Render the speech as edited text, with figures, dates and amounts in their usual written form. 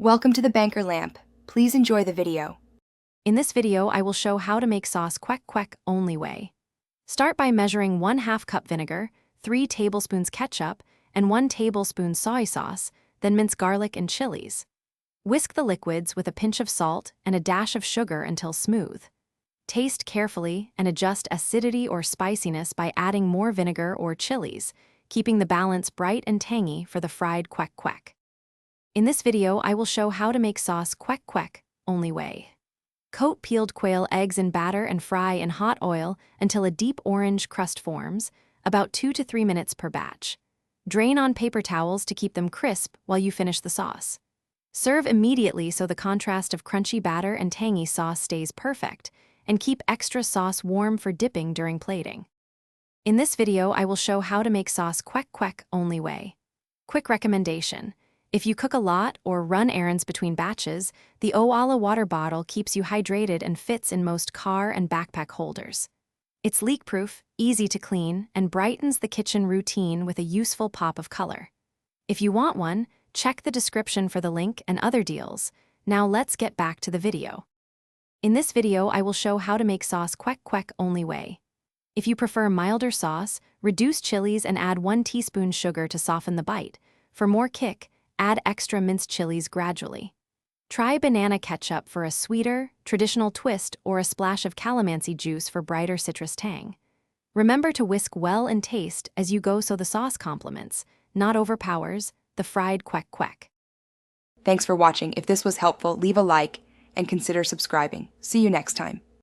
Welcome to the Banker Lamp. Please enjoy the video. In this video, I will show how to make sauce Kwek Kwek only way. Start by measuring 1/2 cup vinegar, 3 tablespoons ketchup, and 1 tablespoon soy sauce, then mince garlic and chilies. Whisk the liquids with a pinch of salt and a dash of sugar until smooth. Taste carefully and adjust acidity or spiciness by adding more vinegar or chilies, keeping the balance bright and tangy for the fried Kwek Kwek. In this video, I will show how to make sauce Kwek Kwek only way. Coat peeled quail eggs in batter and fry in hot oil until a deep orange crust forms, about 2 to 3 minutes per batch. Drain on paper towels to keep them crisp while you finish the sauce. Serve immediately so the contrast of crunchy batter and tangy sauce stays perfect, and keep extra sauce warm for dipping during plating. In this video, I will show how to make sauce Kwek Kwek only way. Quick recommendation. If you cook a lot or run errands between batches, the Oala water bottle keeps you hydrated and fits in most car and backpack holders. It's leak-proof, easy to clean, and brightens the kitchen routine with a useful pop of color. If you want one, check the description for the link and other deals. Now let's get back to the video. In this video, I will show how to make sauce Kwek Kwek only way. If you prefer milder sauce, reduce chilies and add 1 teaspoon sugar to soften the bite. For more kick, add extra minced chilies gradually. Try banana ketchup for a sweeter, traditional twist or a splash of calamansi juice for brighter citrus tang. Remember to whisk well and taste as you go so the sauce complements, not overpowers, the fried Kwek Kwek. Thanks for watching. If this was helpful, leave a like and consider subscribing. See you next time.